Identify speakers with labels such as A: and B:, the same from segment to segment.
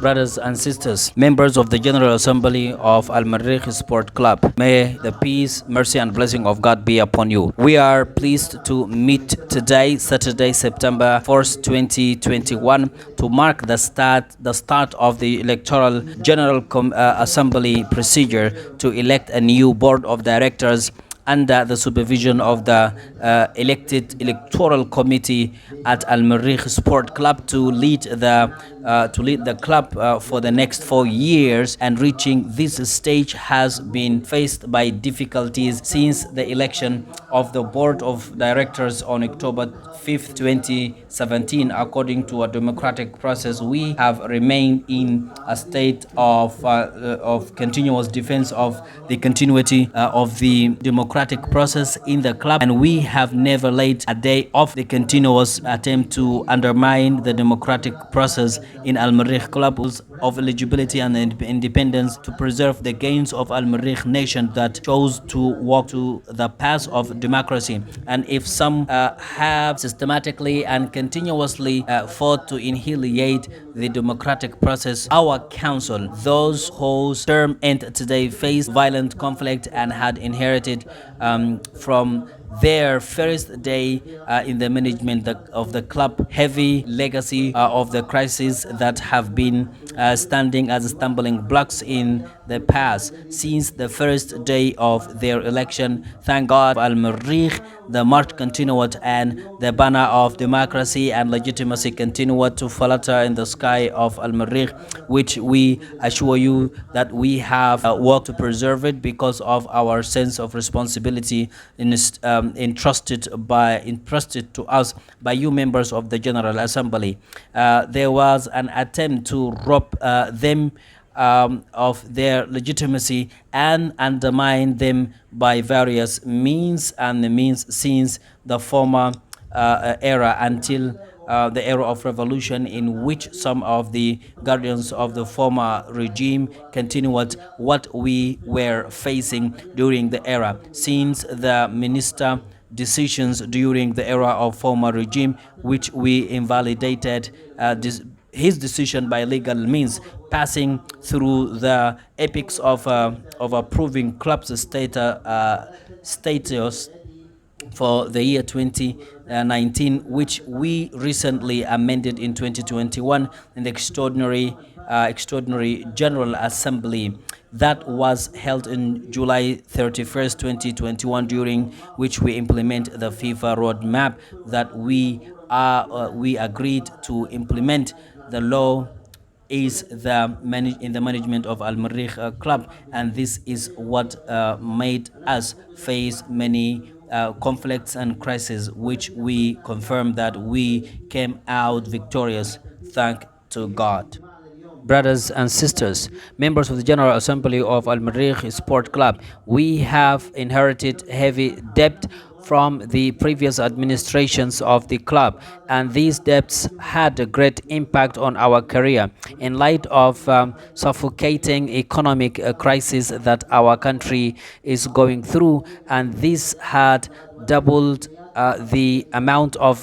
A: Brothers and sisters, members of the General Assembly of Al-Merrikh Sport Club, may the peace, mercy and blessing of God be upon you. We are pleased to meet today, Saturday, September 4th, 2021, to mark the start of the Electoral General Assembly procedure to elect a new board of directors under the supervision of the elected electoral committee at Al-Merrikh Sport Club to lead the club for the next 4 years. And reaching this stage has been faced by difficulties since the election of the board of directors on October 5th, 2017. According to a democratic process, we have remained in a state of continuous defense of the continuity of the democratic process in the club, and we have never laid a day off the continuous attempt to undermine the democratic process in Al-Merrikh Club of eligibility and independence, to preserve the gains of Al-Merrikh nation that chose to walk to the path of democracy. And if some have systematically and continuously fought to annihilate the democratic process, our council, those whose term ended today, faced violent conflict and had inherited from their first day in the management of the club heavy legacy of the crises that have been standing as stumbling blocks in the past. Since the first day of their election, thank God, Al-Merrikh, the march continued and the banner of democracy and legitimacy continued to flutter in the sky of Al-Merrikh, which we assure you that we have worked to preserve it because of our sense of responsibility entrusted to us by you members of the General Assembly. There was an attempt to rob them of their legitimacy and undermine them by various means since the former era until the era of revolution, in which some of the guardians of the former regime continued what we were facing during the era. Since the minister decisions during the era of former regime, which we invalidated his decision by legal means, passing through the epics of approving club's status for the year 2019, which we recently amended in 2021 in the extraordinary General Assembly that was held in July 31st, 2021, during which we implement the FIFA roadmap that we agreed to implement. The law is in the management of Al-Merrikh Club, and this is what made us face many conflicts and crises, which we confirm that we came out victorious, thank to God. Brothers and sisters, members of the General Assembly of Al-Merrikh Sport Club, we have inherited heavy debt from the previous administrations of the club, and these debts had a great impact on our career in light of suffocating economic crisis that our country is going through, and this had doubled the amount of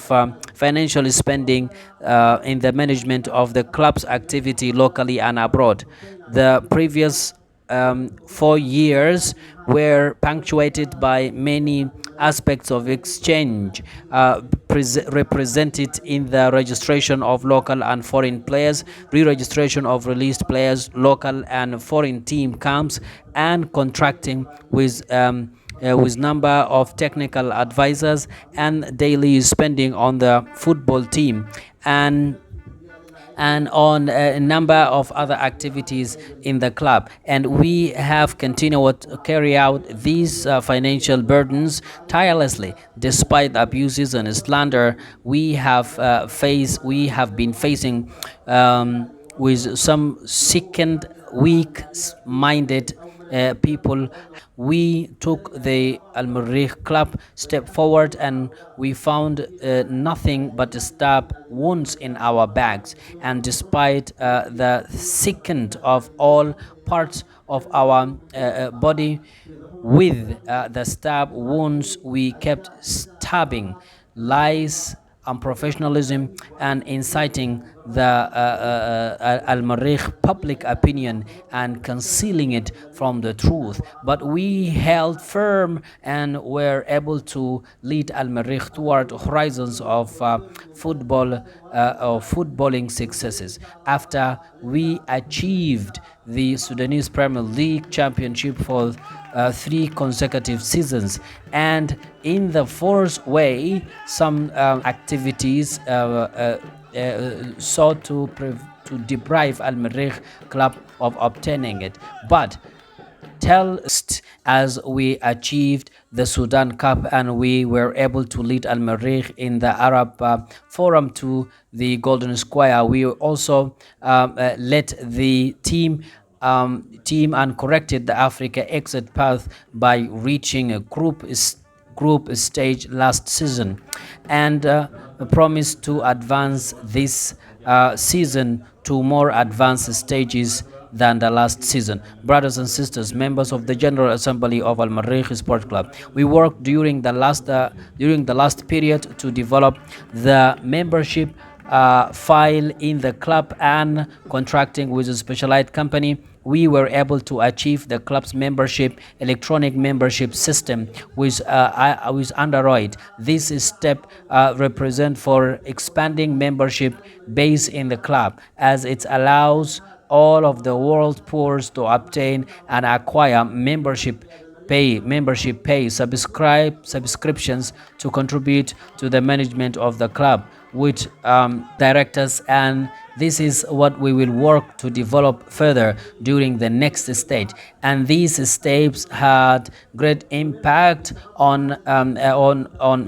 A: financial spending in the management of the club's activity locally and abroad. The previous 4 years were punctuated by many aspects of exchange represented in the registration of local and foreign players, re-registration of released players, local and foreign team camps, and contracting with number of technical advisors and daily spending on the football team, and on a number of other activities in the club. And we have continued to carry out these financial burdens tirelessly despite abuses and slander we have been facing with some sickened, weak-minded people. We took the Al-Merrikh Club step forward, and we found nothing but stab wounds in our backs. And despite the sickened of all parts of our body with the stab wounds, we kept stabbing lies, unprofessionalism, and inciting the Al-Merrikh public opinion and concealing it from the truth. But we held firm and were able to lead Al-Merrikh toward horizons of footballing successes. After we achieved the Sudanese Premier League championship for 3 consecutive seasons, and in the fourth way, some activities sought to deprive Al Merrikh club of obtaining it. But tell as we achieved the Sudan Cup and we were able to lead Al Merrikh in the Arab Forum to the Golden Square. We also led the team and corrected the Africa exit path by reaching a group stage last season, and promised to advance this season to more advanced stages than the last season. Brothers and sisters, members of the General Assembly of Al Marikh Sport Club, we worked during the last period to develop the membership file in the club, and contracting with a specialized company, we were able to achieve the club's membership electronic membership system with Android. This step represent for expanding membership base in the club, as it allows all of the world poors to obtain and acquire membership pay subscriptions to contribute to the management of the club with directors, and this is what we will work to develop further during the next stage. And these steps had great impact on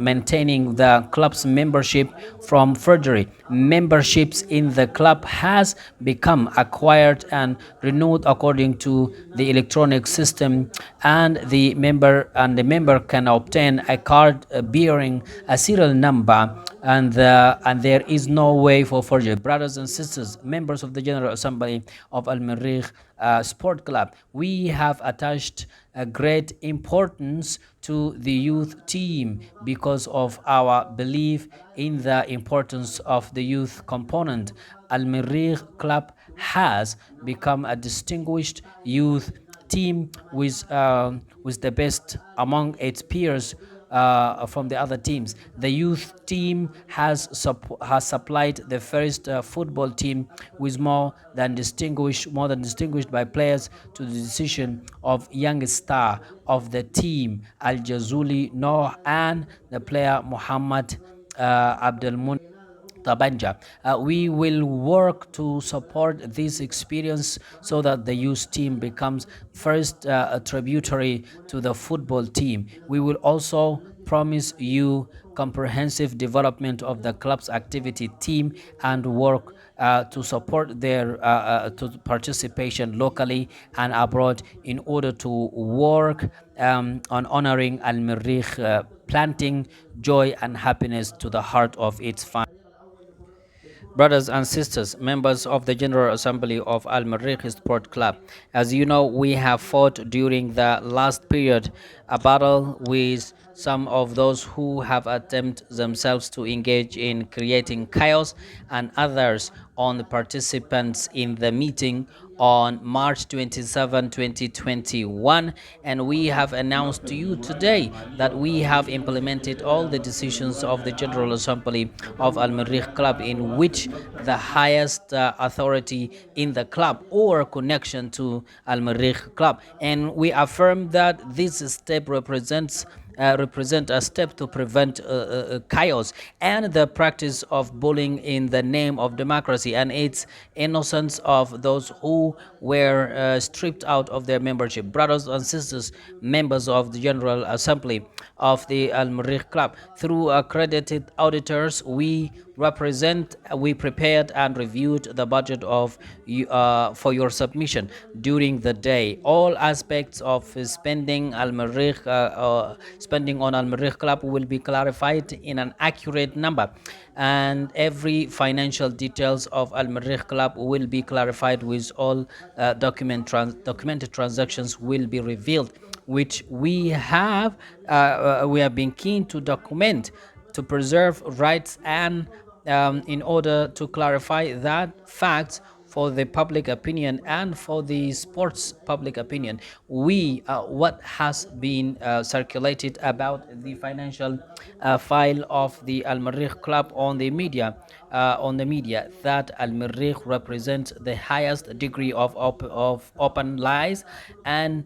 A: maintaining the club's membership from forgery. Memberships in the club has become acquired and renewed according to the electronic system, and the member can obtain a card bearing a serial number, and there is no way for forgery. Brothers and sisters, members of the General Assembly of Al-Merrikh Sport Club, we have attached a great importance to the youth team because of our belief in the importance of the youth component. Al-Merrikh Club has become a distinguished youth team with the best among its peers from the other teams. The youth team has supplied the first football team with more than distinguished by players to the decision of young star of the team Al Jazuli Noah and the player Muhammad Abdul Tabanja. We will work to support this experience so that the youth team becomes first a tributary to the football team. We will also promise you comprehensive development of the club's activity team and work to support their to participation locally and abroad in order to work on honoring Al-Merrikh, planting joy and happiness to the heart of its fans. Brothers and sisters, members of the General Assembly of Al-Merrikh Sport Club, as you know, we have fought during the last period a battle with some of those who have attempted themselves to engage in creating chaos, and others on the participants in the meeting on March 27, 2021, and we have announced to you today that we have implemented all the decisions of the General Assembly of Al-Merrikh Club, in which the highest authority in the club or connection to Al-Merrikh Club, and we affirm that this step represent a step to prevent chaos and the practice of bullying in the name of democracy and its innocence of those who were stripped out of their membership. Brothers and sisters, members of the General Assembly of the Al-Merrikh Club, through accredited auditors, we prepared and reviewed the budget of for your submission during the day. All aspects of spending on Al-Merrikh Club will be clarified in an accurate number, and every financial details of Al-Merrikh Club will be clarified with all documented transactions will be revealed, which we have been keen to document to preserve rights and in order to clarify that fact for the public opinion and for the sports public opinion. We What has been circulated about the financial file of the Al-Merrikh club on the media, that Al-Merrikh represents the highest degree of open lies and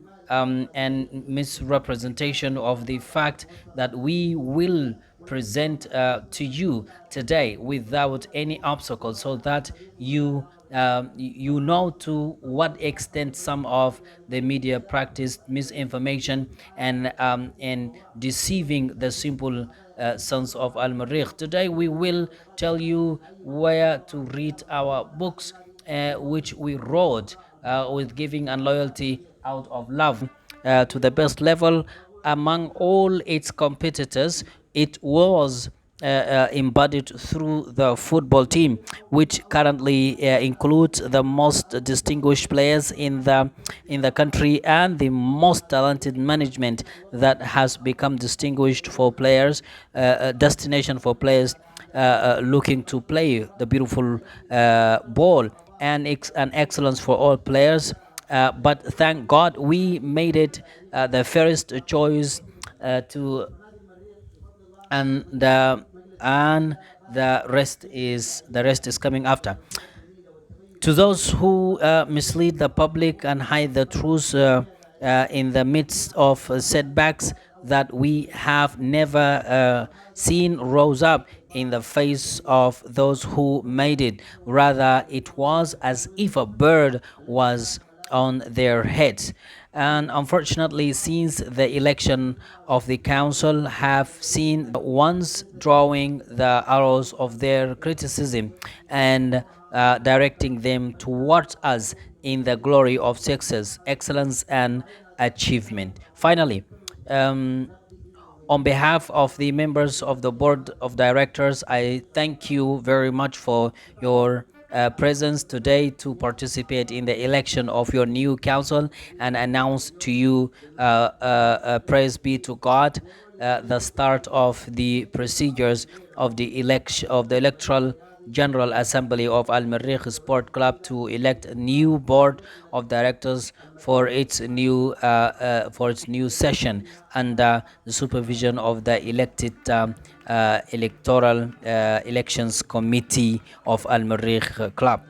A: misrepresentation of the fact that we will present to you today without any obstacle, so that you know to what extent some of the media practiced misinformation and deceiving the simple sons of Al-Marikh. Today we will tell you where to read our books, which we wrote with giving and loyalty out of love to the best level among all its competitors. It was embodied through the football team, which currently includes the most distinguished players in the country and the most talented management that has become distinguished for players, destination for players looking to play the beautiful ball, and excellence for all players. But thank God we made it the first choice to and and the rest is coming after. To those who mislead the public and hide the truth in the midst of setbacks that we have never seen rose up in the face of those who made it. Rather, it was as if a bird was on their heads. And unfortunately, since the election of the council, have seen the ones drawing the arrows of their criticism and directing them towards us in the glory of success, excellence, and achievement. Finally, on behalf of the members of the board of directors, I thank you very much for your presence today to participate in the election of your new council and announce to you, praise be to God, the start of the procedures of the election of the electoral General Assembly of Al-Merrikh Sport Club to elect a new board of directors for its new session under the supervision of the elected electoral elections committee of Al-Merrikh Club.